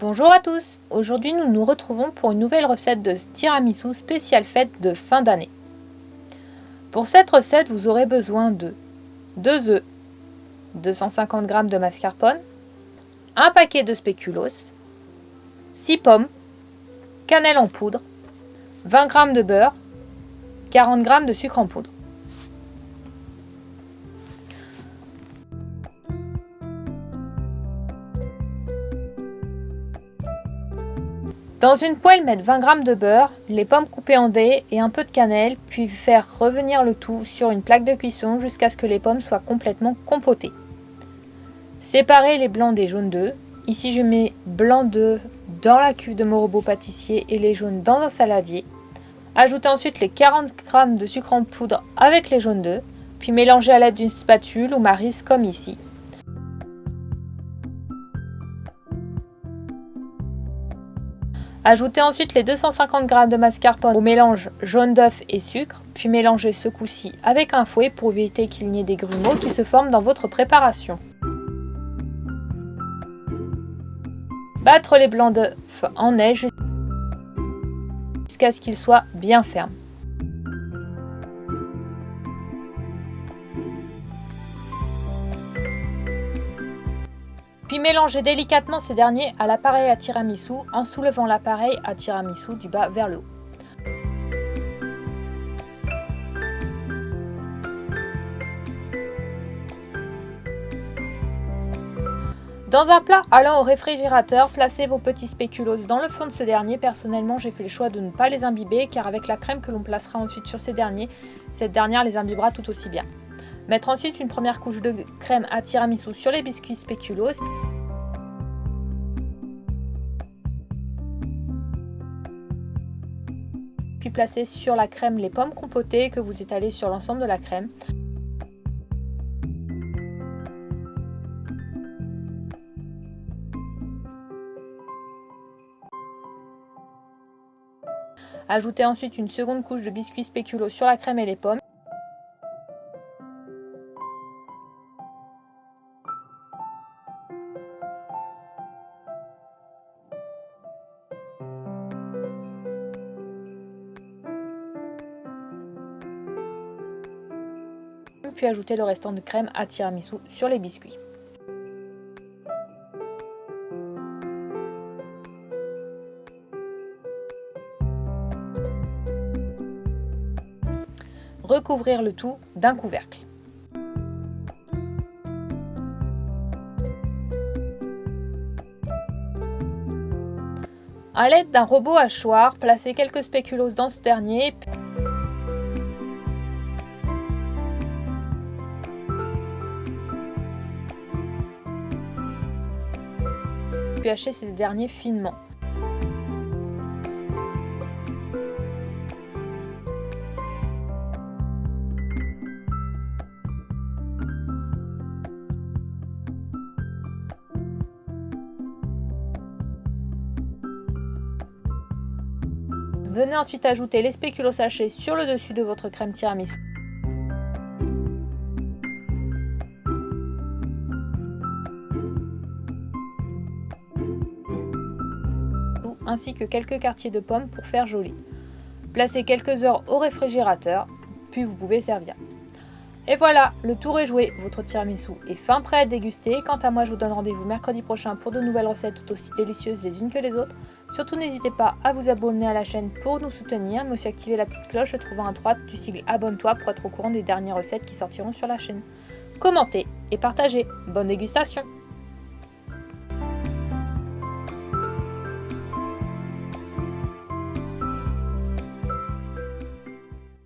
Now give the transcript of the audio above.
Bonjour à tous, aujourd'hui nous nous retrouvons pour une nouvelle recette de tiramisu spéciale fête de fin d'année. Pour cette recette, vous aurez besoin de 2 œufs, 250 g de mascarpone, un paquet de spéculoos, 6 pommes, cannelle en poudre, 20 g de beurre, 40 g de sucre en poudre. Dans une poêle, mettre 20 g de beurre, les pommes coupées en dés et un peu de cannelle, puis faire revenir le tout sur une plaque de cuisson jusqu'à ce que les pommes soient complètement compotées. Séparez les blancs des jaunes d'œufs. Ici je mets blanc d'œuf dans la cuve de mon robot pâtissier et les jaunes dans un saladier. Ajoutez ensuite les 40 g de sucre en poudre avec les jaunes d'œufs, puis mélangez à l'aide d'une spatule ou maryse comme ici. Ajoutez ensuite les 250 g de mascarpone au mélange jaune d'œuf et sucre, puis mélangez ce coup-ci avec un fouet pour éviter qu'il n'y ait des grumeaux qui se forment dans votre préparation. Battre les blancs d'œuf en neige jusqu'à ce qu'ils soient bien fermes. Puis mélangez délicatement ces derniers à l'appareil à tiramisu en soulevant l'appareil à tiramisu du bas vers le haut. Dans un plat allant au réfrigérateur, placez vos petits spéculoos dans le fond de ce dernier. Personnellement, j'ai fait le choix de ne pas les imbiber car avec la crème que l'on placera ensuite sur ces derniers, cette dernière les imbibera tout aussi bien. Mettre ensuite une première couche de crème à tiramisu sur les biscuits spéculoos. Puis placer sur la crème les pommes compotées que vous étalez sur l'ensemble de la crème. Ajoutez ensuite une seconde couche de biscuits spéculoos sur la crème et les pommes. Puis ajouter le restant de crème à tiramisu sur les biscuits. Recouvrir le tout d'un couvercle. À l'aide d'un robot hachoir, placez quelques spéculoos dans ce dernier. Puis hacher ces derniers finement. Venez ensuite ajouter les spéculoos hachés sur le dessus de votre crème tiramisu. Ainsi que quelques quartiers de pommes pour faire joli. Placez quelques heures au réfrigérateur, puis vous pouvez servir. Et voilà, le tour est joué, votre tiramisu est fin prêt à déguster. Quant à moi, je vous donne rendez-vous mercredi prochain pour de nouvelles recettes tout aussi délicieuses les unes que les autres. Surtout n'hésitez pas à vous abonner à la chaîne pour nous soutenir, mais aussi activer la petite cloche se trouvant à droite du sigle abonne-toi pour être au courant des dernières recettes qui sortiront sur la chaîne. Commentez et partagez. Bonne dégustation!